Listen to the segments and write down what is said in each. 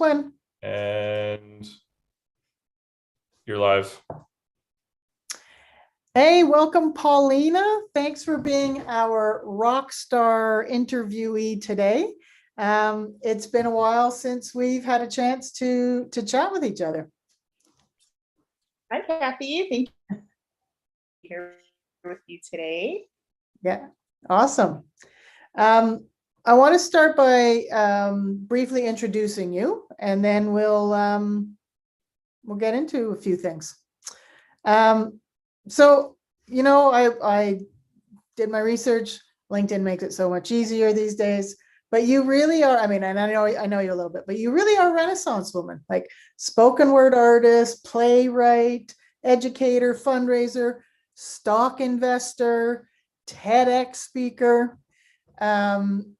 when. And you're live. Hey, welcome, Paulina. Thanks for being our Rockstar interviewee today. It's been a while since we've had a chance to chat with each other. Hi, Cathy. Thank you for being here with you today. Yeah, awesome. I want to start by briefly introducing you, and then we'll get into a few things. So, you know, I did my research. LinkedIn makes it so much easier these days. But you really are, I mean, and I know you a little bit, but you really are a Renaissance woman, like spoken word artist, playwright, educator, fundraiser, stock investor, TEDx speaker, and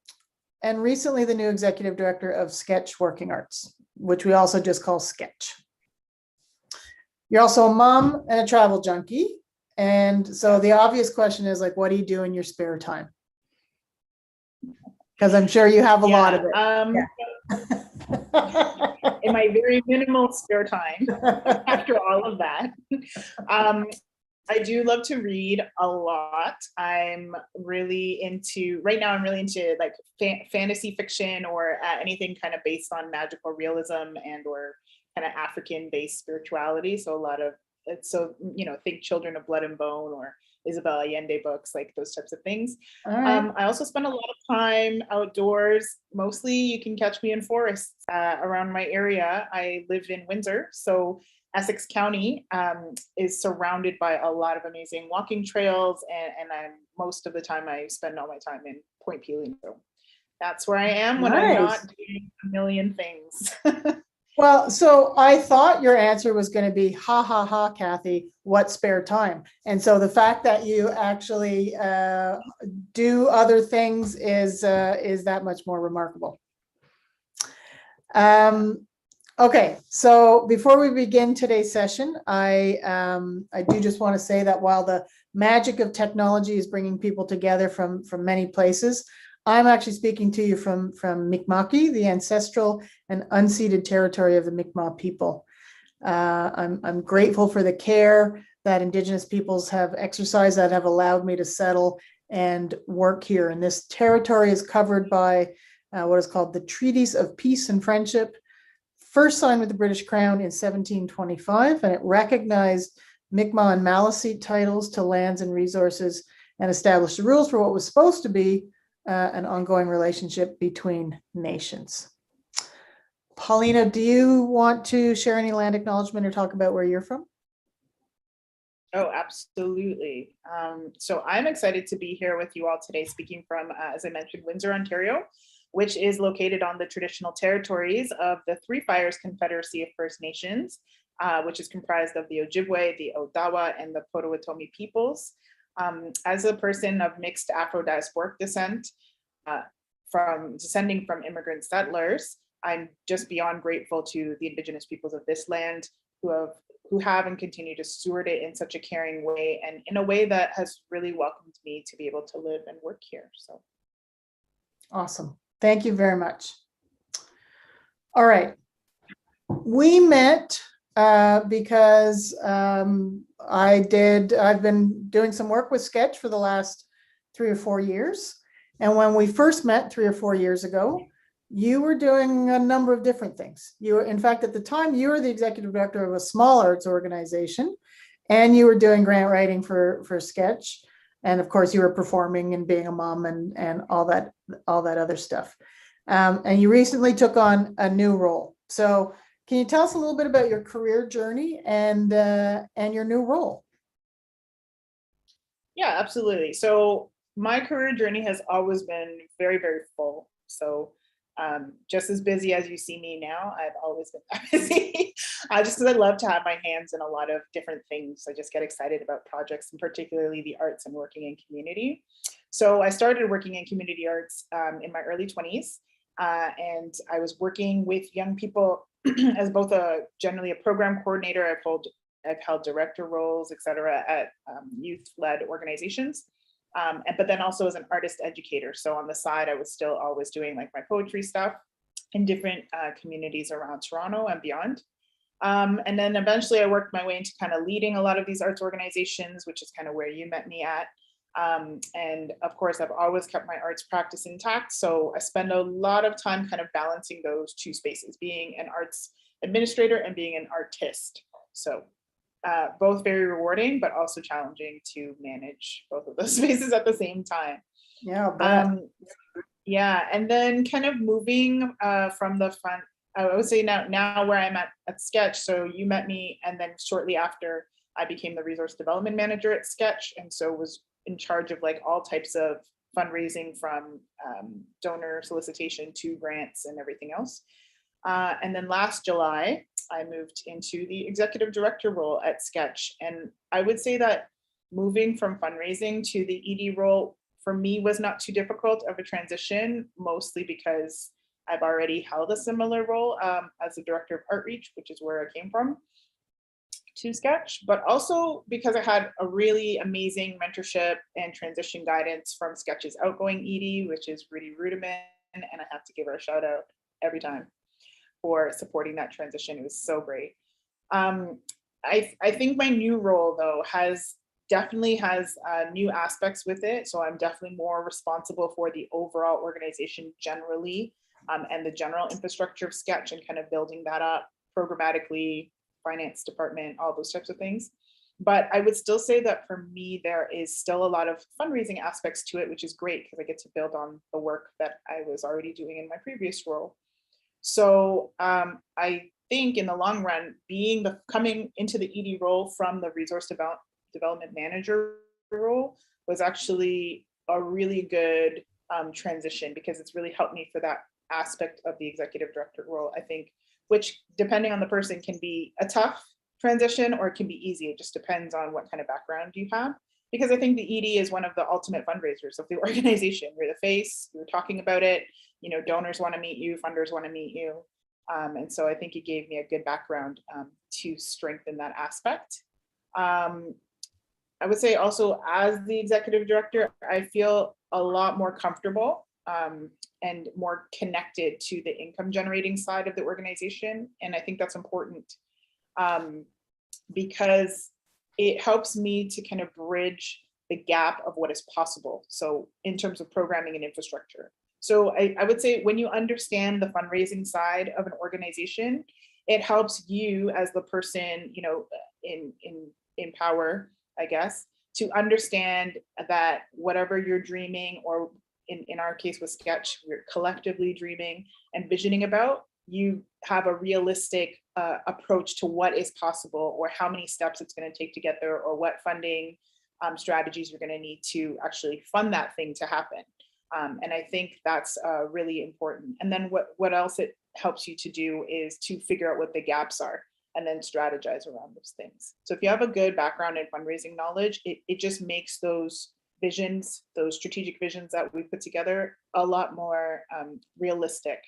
recently the new executive director of Sketch Working Arts, which we also just call Sketch. You're also a mom and a travel junkie. And so the obvious question is, like, what do you do in your spare time? Because I'm sure you have a lot of it. In my very minimal spare time, after all of that, I do love to read a lot. I'm really into, right now I'm really into like fantasy fiction or anything kind of based on magical realism and or kind of African-based spirituality. So a lot of, so, you know, think Children of Blood and Bone or Isabel Allende books, like those types of things. Right. I also spend a lot of time outdoors. Mostly you can catch me in forests around my area. I live in Windsor, so Essex County is surrounded by a lot of amazing walking trails, and most of the time I spend all my time in Point Pelee. So that's where I am when I'm not doing a million things. Well, so I thought your answer was going to be, ha, ha, ha, Cathy, what spare time? And so the fact that you actually do other things is that much more remarkable. Okay, so before we begin today's session, I do just want to say that while the magic of technology is bringing people together from many places, I'm actually speaking to you from Mi'kma'ki, the ancestral and unceded territory of the Mi'kmaq people. I'm grateful for the care that Indigenous peoples have exercised that have allowed me to settle and work here. And this territory is covered by what is called the Treaties of Peace and Friendship, first signed with the British Crown in 1725, and it recognized Mi'kmaq and Maliseet titles to lands and resources and established the rules for what was supposed to be an ongoing relationship between nations. Paulina, do you want to share any land acknowledgement or talk about where you're from? Oh, absolutely. So I'm excited to be here with you all today, speaking from, as I mentioned, Windsor, Ontario, which is located on the traditional territories of the Three Fires Confederacy of First Nations, which is comprised of the Ojibwe, the Odawa, and the Potawatomi peoples. As a person of mixed Afro-diasporic descent, descending from immigrant settlers, I'm just beyond grateful to the Indigenous peoples of this land who have and continue to steward it in such a caring way and in a way that has really welcomed me to be able to live and work here. So awesome. Thank you very much. All right. We met because I've been doing some work with Sketch for the last 3 or 4 years. And when we first met 3 or 4 years ago, you were doing a number of different things. You were, in fact, at the time, you were the executive director of a small arts organization, and you were doing grant writing for Sketch. And of course, you were performing and being a mom and all that other stuff. And you recently took on a new role. So can you tell us a little bit about your career journey and your new role? Yeah, absolutely. So my career journey has always been very, very full. So just as busy as you see me now, I've always been that busy. Just because I love to have my hands in a lot of different things. I just get excited about projects, and particularly the arts and working in community. So I started working in community arts in my early 20s. And I was working with young people as both generally a program coordinator. I've held director roles, et cetera, at youth-led organizations. But then also as an artist educator. So on the side, I was still always doing like my poetry stuff. in different communities around Toronto and beyond. And then eventually I worked my way into kind of leading a lot of these arts organizations, which is kind of where you met me at. And of course, I've always kept my arts practice intact. So I spend a lot of time kind of balancing those two spaces, being an arts administrator and being an artist. So both very rewarding, but also challenging to manage both of those spaces at the same time. Yeah. Yeah, and then kind of moving from the front, I would say now where I'm at Sketch. So you met me, and then shortly after I became the resource development manager at Sketch, and so was in charge of like all types of fundraising from donor solicitation to grants and everything else. And then last July, I moved into the executive director role at Sketch. And I would say that moving from fundraising to the ED role for me was not too difficult of a transition, mostly because I've already held a similar role as the director of Outreach, which is where I came from, to Sketch, but also because I had a really amazing mentorship and transition guidance from Sketch's outgoing ED, which is Rudy Rudiman, and I have to give her a shout out every time for supporting that transition. It was so great. I think my new role though definitely has new aspects with it. So I'm definitely more responsible for the overall organization generally, and the general infrastructure of Sketch and kind of building that up programmatically, finance department, all those types of things. But I would still say that for me, there is still a lot of fundraising aspects to it, which is great because I get to build on the work that I was already doing in my previous role. So I think in the long run, coming into the ED role from the resource development manager role was actually a really good transition, because it's really helped me for that aspect of the executive director role, I think, which depending on the person can be a tough transition or it can be easy. It just depends on what kind of background you have. Because I think the ED is one of the ultimate fundraisers of the organization. You're the face, you're talking about it, donors want to meet you, funders want to meet you. And so I think it gave me a good background to strengthen that aspect. I would say also as the executive director, I feel a lot more comfortable and more connected to the income generating side of the organization. And I think that's important because it helps me to kind of bridge the gap of what is possible. So in terms of programming and infrastructure. So I would say when you understand the fundraising side of an organization, it helps you as the person, in power, I guess, to understand that whatever you're dreaming, or in our case with Sketch, we're collectively dreaming and visioning about, you have a realistic approach to what is possible, or how many steps it's going to take to get there, or what funding strategies you're going to need to actually fund that thing to happen. And I think that's really important. And then what else it helps you to do is to figure out what the gaps are and then strategize around those things. So if you have a good background in fundraising knowledge, it just makes those visions, those strategic visions that we put together, a lot more realistic.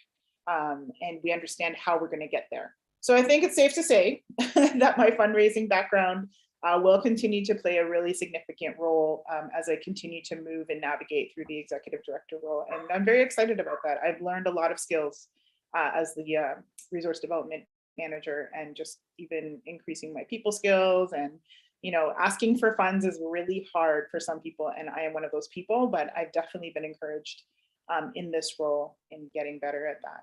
And we understand how we're going to get there. So I think it's safe to say that my fundraising background will continue to play a really significant role as I continue to move and navigate through the executive director role. And I'm very excited about that. I've learned a lot of skills as the resource development manager, and just even increasing my people skills. And asking for funds is really hard for some people, and I am one of those people, but I've definitely been encouraged in this role in getting better at that.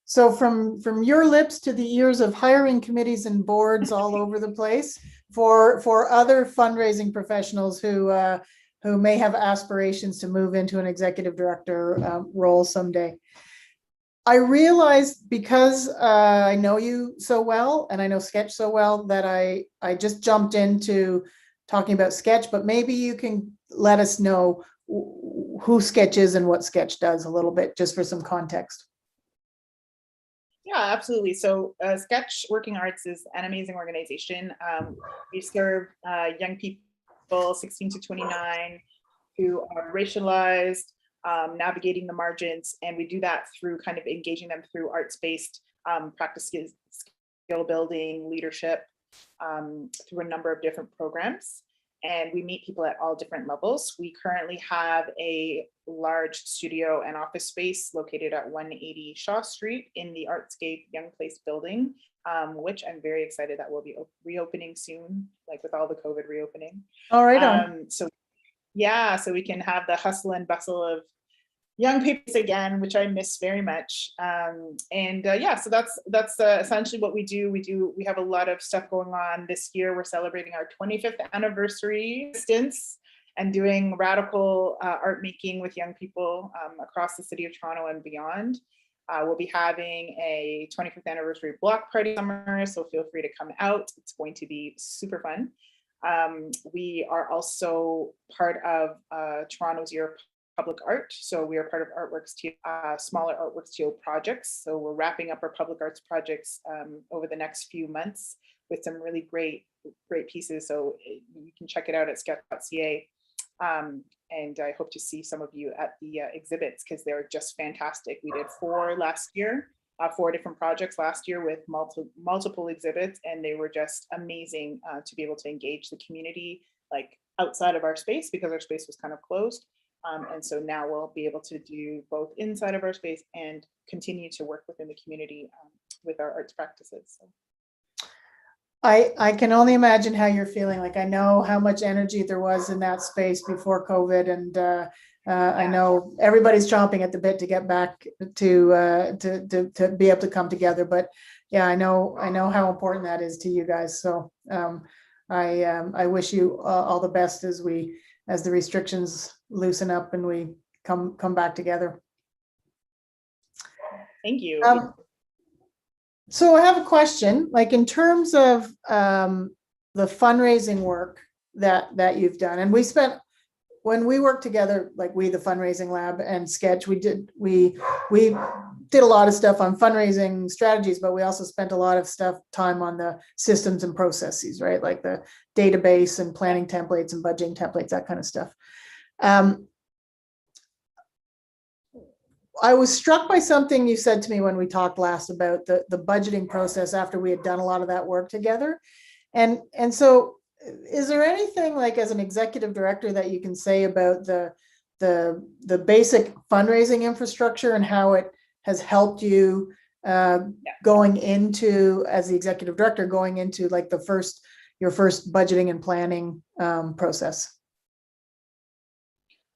So from your lips to the ears of hiring committees and boards all over the place for other fundraising professionals who may have aspirations to move into an executive director role someday. I realized, because I know you so well and I know Sketch so well, that I just jumped into talking about Sketch, but maybe you can let us know who Sketch is and what Sketch does a little bit, just for some context. Yeah, absolutely. So Sketch Working Arts is an amazing organization. We serve young people 16 to 29 who are racialized, navigating the margins, and we do that through kind of engaging them through arts-based practices, skill building, leadership, through a number of different programs. and we meet people at all different levels. We currently have a large studio and office space located at 180 Shaw Street in the Artscape Young Place building, which I'm very excited that will be reopening soon, like with all the COVID reopening. All right. On. So yeah, so we can have the hustle and bustle of young people again, which I miss very much. Yeah, so that's essentially what we do. We have a lot of stuff going on this year. We're celebrating our 25th anniversary stints and doing radical art making with young people across the city of Toronto and beyond. We'll be having a 25th anniversary block party summer, so feel free to come out. It's going to be super fun. We are also part of Toronto's Year of Public Art. So we are part of Artworks Teal, smaller Artworks Teal projects. So we're wrapping up our public arts projects over the next few months with some really great pieces. So you can check it out at sketch.ca. And I hope to see some of you at the exhibits because they're just fantastic. We did 4 last year, 4 different projects last year with multiple exhibits, and they were just amazing to be able to engage the community like outside of our space because our space was kind of closed. And so now we'll be able to do both inside of our space and continue to work within the community with our arts practices. So. I can only imagine how you're feeling. Like I know how much energy there was in that space before COVID, and I know everybody's chomping at the bit to get back to be able to come together. But yeah, I know how important that is to you guys. So I wish you all the best as the restrictions loosen up and we come back together. Thank you. So I have a question, like in terms of the fundraising work that you've done, and when we worked together, like the Fundraising Lab and Sketch, we did a lot of stuff on fundraising strategies, but we also spent a lot of time on the systems and processes, right? Like the database and planning templates and budgeting templates, that kind of stuff. I was struck by something you said to me when we talked last about the budgeting process after we had done a lot of that work together. And so is there anything like as an executive director that you can say about the basic fundraising infrastructure and how it has helped you going into, as the executive director, going into like your first budgeting and planning process?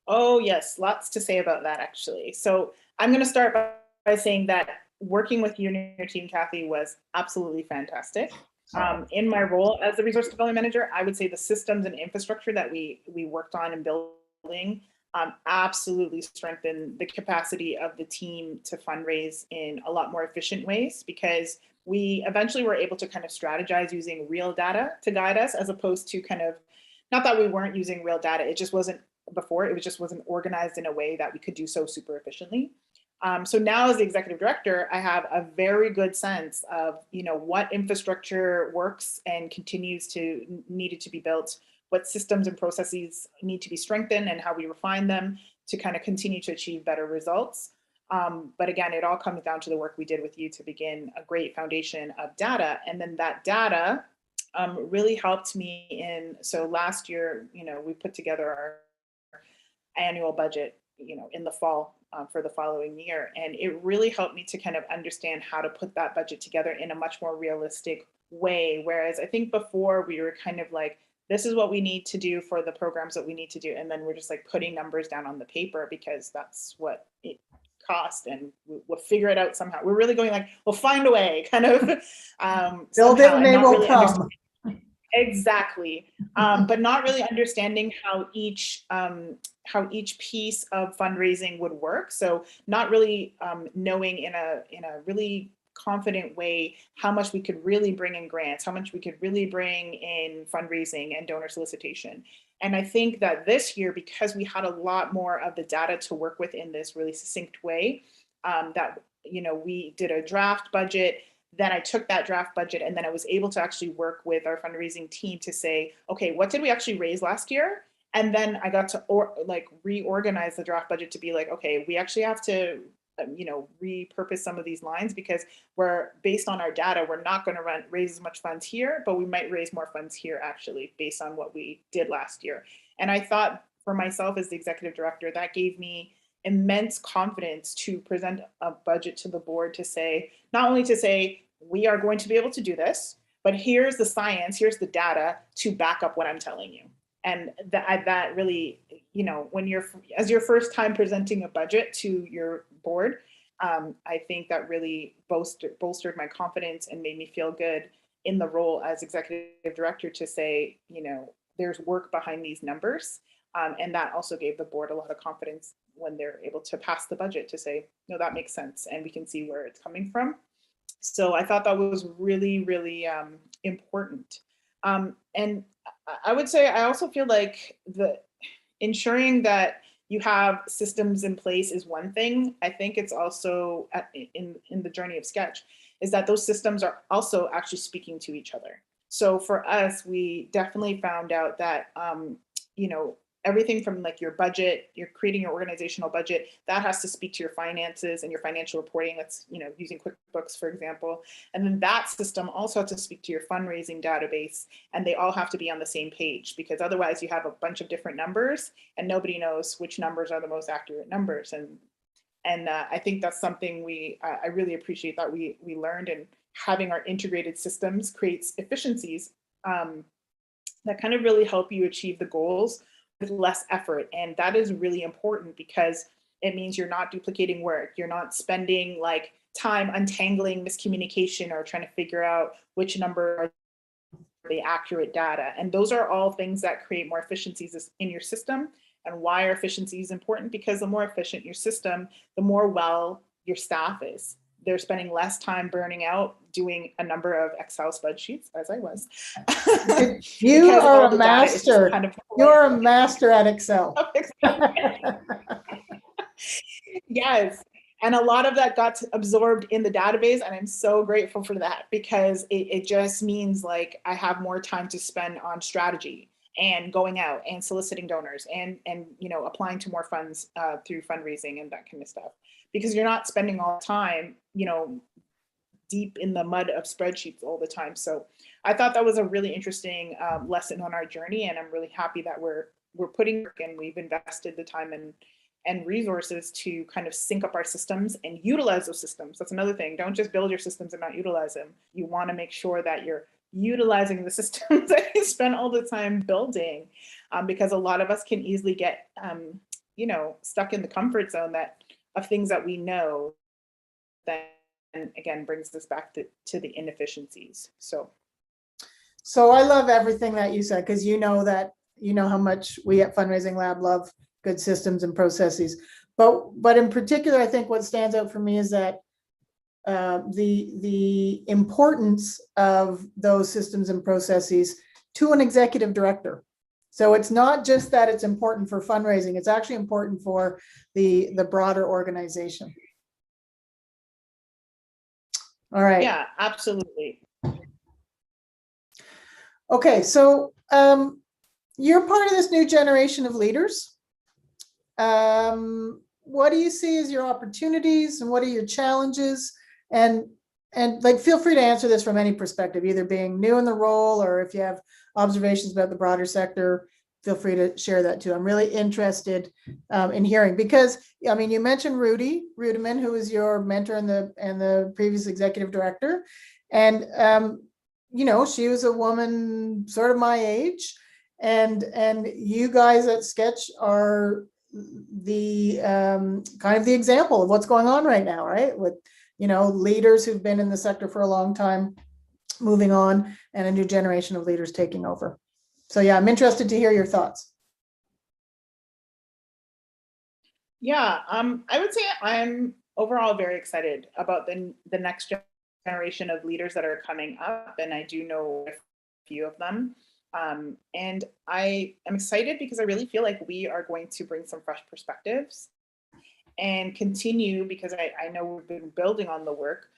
Oh yes, lots to say about that actually. So I'm going to start by saying that working with you and your team, Cathy, was absolutely fantastic. In my role as the resource development manager, I would say the systems and infrastructure that we worked on and building absolutely strengthened the capacity of the team to fundraise in a lot more efficient ways, because we eventually were able to kind of strategize using real data to guide us, as opposed to kind of, not that we weren't using real data, it just wasn't organized in a way that we could do so super efficiently. So now as the executive director, I have a very good sense of, what infrastructure works and needed to be built, what systems and processes need to be strengthened and how we refine them to kind of continue to achieve better results. But again, it all comes down to the work we did with you to begin a great foundation of data. And then that data really helped me so last year, we put together our annual budget, in the fall for the following year. And it really helped me to kind of understand how to put that budget together in a much more realistic way. Whereas I think before we were kind of like, this is what we need to do for the programs that we need to do. And then we're just like putting numbers down on the paper because that's what it cost, and we'll figure it out somehow. We're really going like, we'll find a way, kind of. Build it and they will come. Exactly. But not really understanding how each piece of fundraising would work. So not really knowing in a really confident way how much we could really bring in grants, how much we could really bring in fundraising and donor solicitation. And I think that this year, because we had a lot more of the data to work with in this really succinct way, that we did a draft budget. Then I took that draft budget and then I was able to actually work with our fundraising team to say, okay, what did we actually raise last year? And then I got to reorganize the draft budget to be like, okay, we actually have to repurpose some of these lines, because we're based on our data, we're not going to raise as much funds here, but we might raise more funds here actually based on what we did last year. And I thought for myself as the executive director, that gave me immense confidence to present a budget to the board to say, not only to say, we are going to be able to do this, but here's the science, here's the data to back up what I'm telling you. And that really, when as your first time presenting a budget to your board, I think that really bolstered my confidence and made me feel good in the role as executive director to say, there's work behind these numbers. And that also gave the board a lot of confidence when they're able to pass the budget to say, no, that makes sense. And we can see where it's coming from. So I thought that was really, really important. And I would say, I also feel like ensuring that you have systems in place is one thing. I think it's also in the journey of Sketch is that those systems are also actually speaking to each other. So for us, we definitely found out that, everything from like your budget, you're creating your organizational budget, that has to speak to your finances and your financial reporting. That's, using QuickBooks, for example. And then that system also has to speak to your fundraising database, and they all have to be on the same page, because otherwise you have a bunch of different numbers and nobody knows which numbers are the most accurate numbers. And I think that's something I really appreciate that we learned, and having our integrated systems creates efficiencies that kind of really help you achieve the goals with less effort. And that is really important, because it means you're not duplicating work. You're not spending like time untangling miscommunication or trying to figure out which number are the accurate data. And those are all things that create more efficiencies in your system. And why are efficiencies important? Because the more efficient your system, the more well your staff is. They're spending less time burning out doing a number of Excel spreadsheets, as I was. You are a master. You're a master at Excel. Yes. And a lot of that got absorbed in the database. And I'm so grateful for that, because it just means like I have more time to spend on strategy and going out and soliciting donors and applying to more funds through fundraising and that kind of stuff. Because you're not spending all the time, deep in the mud of spreadsheets all the time. So I thought that was a really interesting lesson on our journey. And I'm really happy that we're putting work in. We've invested the time and resources to kind of sync up our systems and utilize those systems. That's another thing. Don't just build your systems and not utilize them. You want to make sure that you're utilizing the systems that you spend all the time building, because a lot of us can easily get, stuck in the comfort zone of things that we know, that again brings us back to the inefficiencies. So I love everything that you said, because how much we at Fundraising Lab love good systems and processes. But in particular, I think what stands out for me is that the importance of those systems and processes to an executive director. So it's not just that it's important for fundraising, it's actually important for the broader organization. All right. Yeah, absolutely. Okay, so you're part of this new generation of leaders. What do you see as your opportunities, and what are your challenges? And like, feel free to answer this from any perspective, either being new in the role, or if you have observations about the broader sector, feel free to share that too. I'm really interested in hearing, because you mentioned Rudy Rudiman, who was your mentor and the previous executive director, and she was a woman sort of my age, and you guys at Sketch are the kind of the example of what's going on right now, right? With leaders who've been in the sector for a long time moving on, and a new generation of leaders taking over. So yeah, I'm interested to hear your thoughts. Yeah, I would say I'm overall very excited about the next generation of leaders that are coming up, and I do know a few of them. And I am excited because I really feel like we are going to bring some fresh perspectives and continue, because I know we've been building on the work,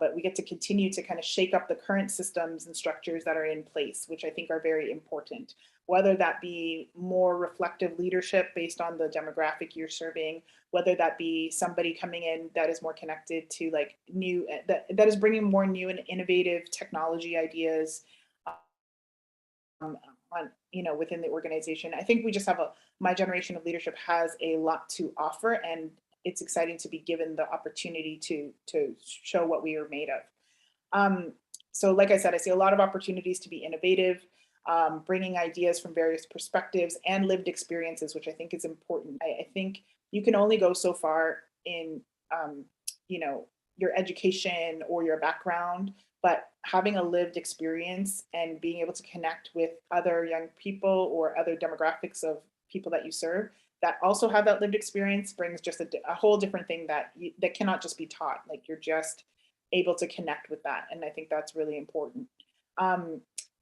but we get to continue to kind of shake up the current systems and structures that are in place, which I think are very important, whether that be more reflective leadership based on the demographic you're serving, whether that be somebody coming in that is more connected to like new, that is bringing more new and innovative technology ideas on, within the organization. I think we just have my generation of leadership has a lot to offer, and it's exciting to be given the opportunity to show what we are made of. So like I said, I see a lot of opportunities to be innovative, bringing ideas from various perspectives and lived experiences, which I think is important. I think you can only go so far in, your education or your background, but having a lived experience and being able to connect with other young people or other demographics of people that you serve that also have that lived experience brings just a whole different thing that cannot just be taught. Like you're just able to connect with that. And I think that's really important.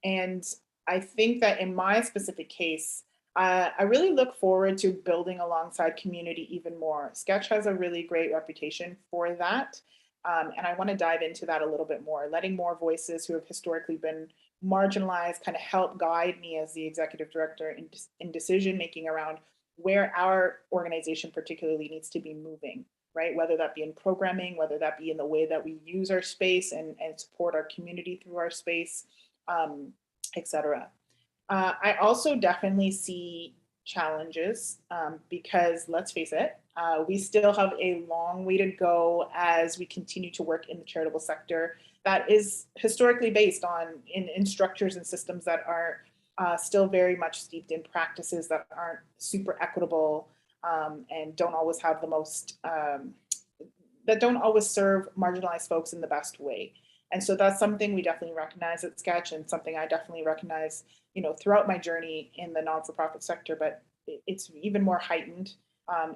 And I think that in my specific case, I really look forward to building alongside community even more. Sketch has a really great reputation for that. And I want to dive into that a little bit more, letting more voices who have historically been marginalized kind of help guide me as the executive director in decision making around where our organization particularly needs to be moving, right? Whether that be in programming, whether that be in the way that we use our space and support our community through our space, et cetera. I also definitely see challenges because let's face it, we still have a long way to go as we continue to work in the charitable sector that is historically based on in structures and systems that are still very much steeped in practices that aren't super equitable and don't always have the most, that don't always serve marginalized folks in the best way. And so that's something we definitely recognize at Sketch, and something I definitely recognize, throughout my journey in the non-for-profit sector, but it's even more heightened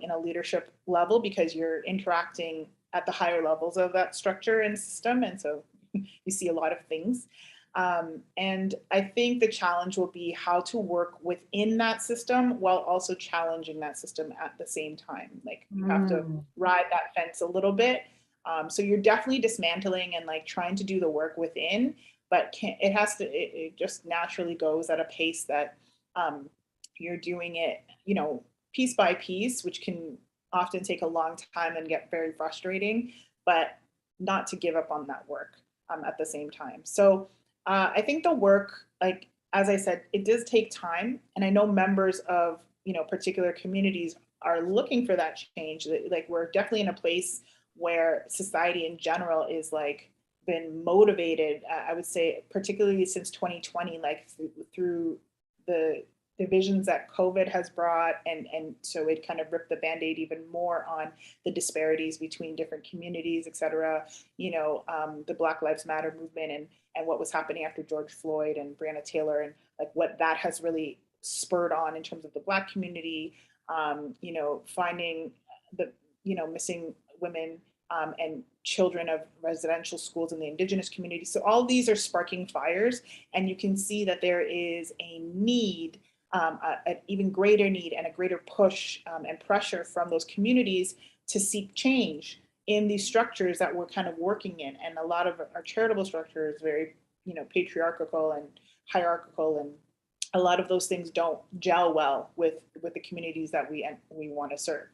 in a leadership level because you're interacting at the higher levels of that structure and system. And so you see a lot of things. And I think the challenge will be how to work within that system while also challenging that system at the same time. Like you have to ride that fence a little bit. So you're definitely dismantling and like trying to do the work within, but it just naturally goes at a pace that you're doing it, piece by piece, which can often take a long time and get very frustrating, but not to give up on that work at the same time. So I think the work, like, as I said, it does take time. And I know members of, particular communities are looking for that change. Like we're definitely in a place where society in general is like been motivated, I would say, particularly since 2020, like through the divisions that COVID has brought. And so it kind of ripped the Band-Aid even more on the disparities between different communities, et cetera. The Black Lives Matter movement and what was happening after George Floyd and Breonna Taylor, and like what that has really spurred on in terms of the Black community, finding the, missing women and children of residential schools in the Indigenous community. So all these are sparking fires, and you can see that there is a need, an even greater need and a greater push and pressure from those communities to seek change in these structures that we're kind of working in. And a lot of our charitable structure is very, patriarchal and hierarchical, and a lot of those things don't gel well with the communities that we want to serve.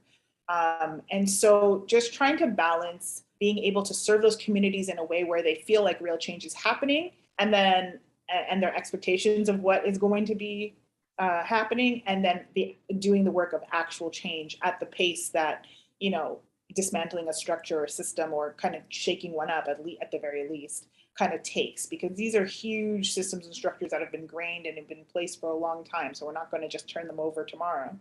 And so just trying to balance being able to serve those communities in a way where they feel like real change is happening, and then and their expectations of what is going to be happening, and then doing the work of actual change at the pace that, dismantling a structure or system or kind of shaking one up at the very least kind of takes, because these are huge systems and structures that have been grained and have been in place for a long time. So we're not going to just turn them over tomorrow.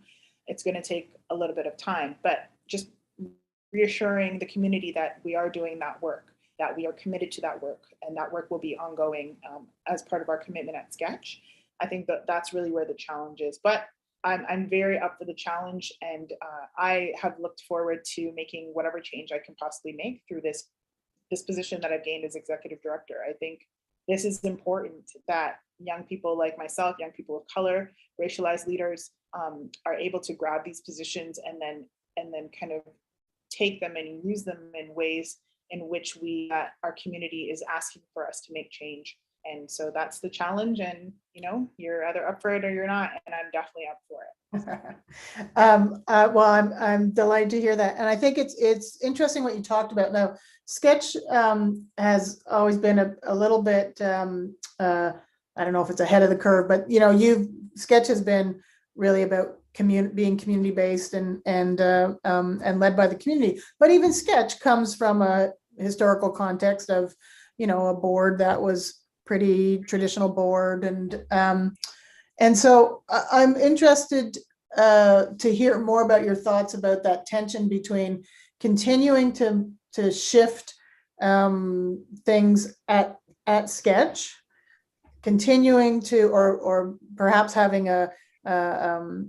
It's going to take a little bit of time, but just reassuring the community that we are doing that work, that we are committed to that work, and that work will be ongoing as part of our commitment at Sketch. I think that that's really where the challenge is, but I'm very up for the challenge, and I have looked forward to making whatever change I can possibly make through this position that I've gained as executive director. I think this is important, that young people like myself, young people of color, racialized leaders are able to grab these positions and then kind of take them and use them in ways in which our community is asking for us to make change. And so that's the challenge. And, you're either up for it or you're not. And I'm definitely up for it. Well, I'm delighted to hear that. And I think it's interesting what you talked about. Now, Sketch has always been a little bit, I don't know if it's ahead of the curve, but Sketch has been really about being community based and led by the community. But even Sketch comes from a historical context of, a board that was pretty traditional board, and so I'm interested to hear more about your thoughts about that tension between continuing to shift things at Sketch, continuing to, or perhaps having an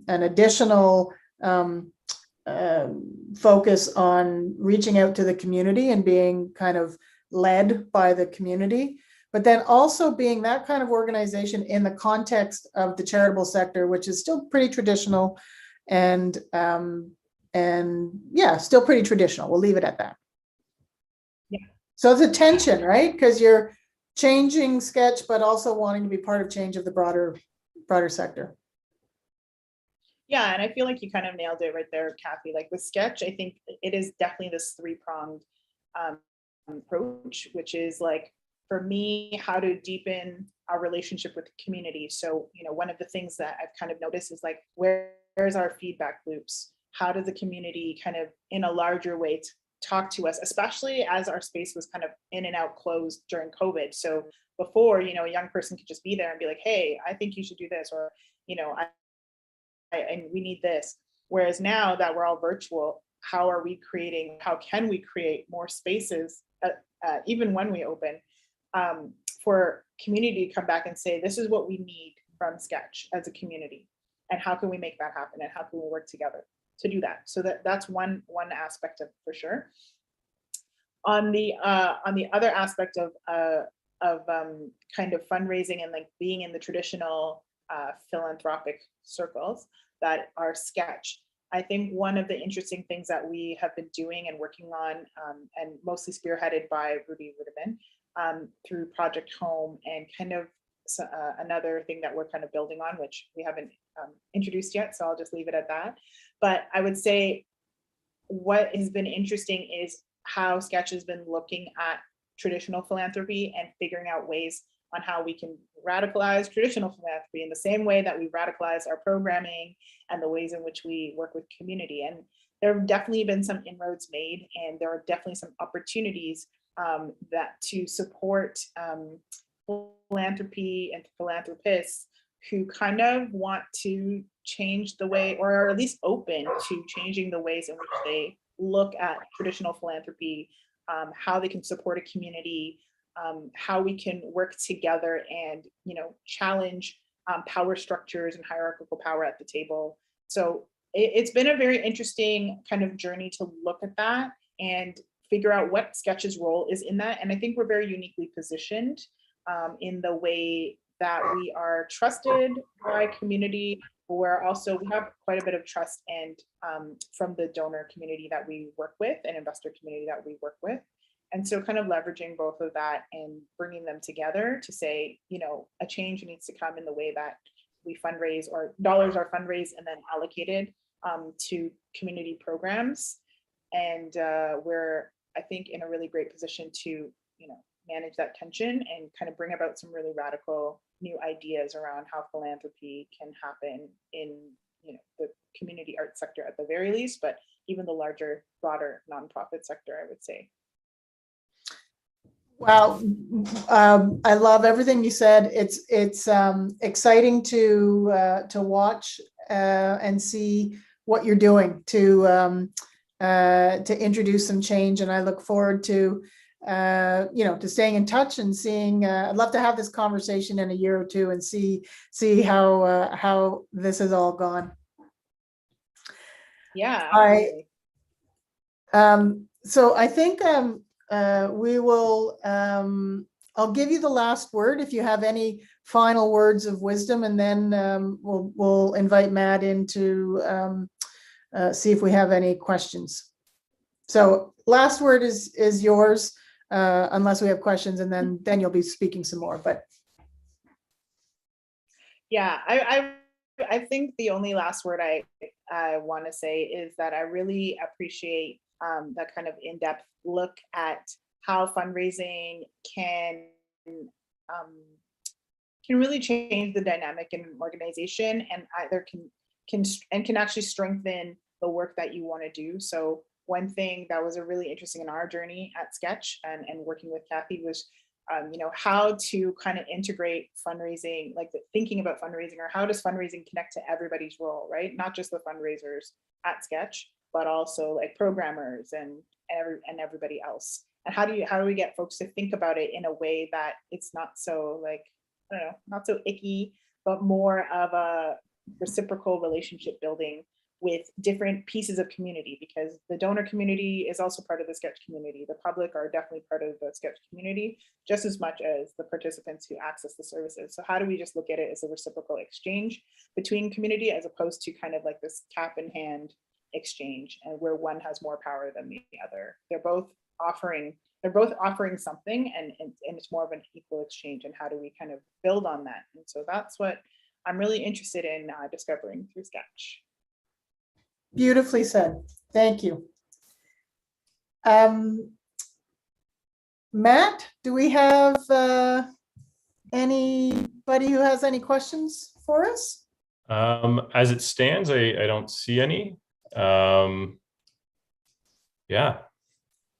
additional focus on reaching out to the community and being kind of led by the community, but then also being that kind of organization in the context of the charitable sector, which is still pretty traditional and yeah, still pretty traditional. We'll leave it at that. Yeah. So it's a tension, right? Because you're changing Sketch, but also wanting to be part of change of the broader sector. Yeah, and I feel like you kind of nailed it right there, Cathy. Like with Sketch, I think it is definitely this three-pronged approach, which is like, for me, how to deepen our relationship with the community. So, one of the things that I've kind of noticed is like, where's our feedback loops? How does the community kind of in a larger way talk to us, especially as our space was kind of in and out closed during COVID. So before, a young person could just be there and be like, hey, I think you should do this, or, and we need this. Whereas now that we're all virtual, how can we create more spaces, even when we open, for community to come back and say, this is what we need from Sketch as a community, and how can we make that happen, and how can we work together to do that? So that's one aspect of, for sure. On the other aspect of kind of fundraising and like being in the traditional philanthropic circles that are Sketch, I think one of the interesting things that we have been doing and working on, and mostly spearheaded by Rudy Ruderman, through Project Home, and kind of another thing that we're kind of building on, which we haven't introduced yet, so I'll just leave it at that. But I would say what has been interesting is how Sketch has been looking at traditional philanthropy and figuring out ways on how we can radicalize traditional philanthropy in the same way that we radicalize our programming and the ways in which we work with community. And there have definitely been some inroads made, and there are definitely some opportunities that to support philanthropy and philanthropists who kind of want to change the way, or are at least open to changing the ways in which they look at traditional philanthropy, how they can support a community, how we can work together and challenge power structures and hierarchical power at the table. So it's been a very interesting kind of journey to look at that and figure out what Sketch's role is in that. And I think we're very uniquely positioned in the way that we are trusted by community, where also we have quite a bit of trust and from the donor community that we work with and investor community that we work with. And so kind of leveraging both of that and bringing them together to say, a change needs to come in the way that we fundraise, or dollars are fundraised and then allocated to community programs. And we're, I think, in a really great position to, manage that tension and kind of bring about some really radical new ideas around how philanthropy can happen in, the community art sector at the very least, but even the larger, broader nonprofit sector, I would say. Wow, I love everything you said. It's exciting to watch and see what you're doing to introduce some change, and I look forward to to staying in touch and seeing. I'd love to have this conversation in a year or two and see how this has all gone. Yeah, absolutely. So I think we will. I'll give you the last word if you have any final words of wisdom, and then we'll invite Matt in to see if we have any questions. So last word is yours, unless we have questions, and then you'll be speaking some more, but. Yeah, I think the only last word I want to say is that I really appreciate that kind of in-depth look at how fundraising um, can really change the dynamic in an organization, and either can actually strengthen the work that you want to do. So one thing that was a really interesting in our journey at Sketch and working with Cathy was how to kind of integrate fundraising, like thinking about fundraising, or how does fundraising connect to everybody's role, right? Not just the fundraisers at Sketch, but also like programmers and everybody else. And how do we get folks to think about it in a way that it's not so like, I don't know, not so icky, but more of a reciprocal relationship building with different pieces of community, because the donor community is also part of the Sketch community. The public are definitely part of the Sketch community, just as much as the participants who access the services. So how do we just look at it as a reciprocal exchange between community, as opposed to kind of like this cap in hand exchange, and where one has more power than the other? They're both offering something, and it's more of an equal exchange. And how do we kind of build on that? And so that's what I'm really interested in discovering through Sketch. Beautifully said. Thank you. Matt, do we have anybody who has any questions for us? As it stands, I don't see any. Yeah.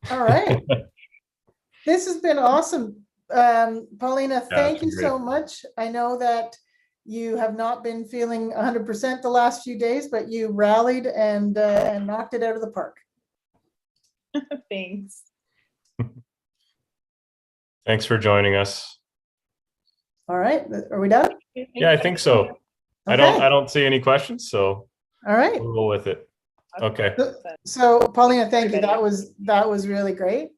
All right. This has been awesome. Paulina, thank you so much. I know that you have not been feeling 100% the last few days, but you rallied and knocked it out of the park. Thanks. Thanks for joining us. All right, are we done? Yeah, I think so. Okay. I don't see any questions, so all right, we'll go with it. Okay. So Paulina, thank you. That was really great.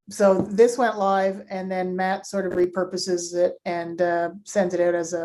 So this went live, and then Matt sort of repurposes it and sends it out as a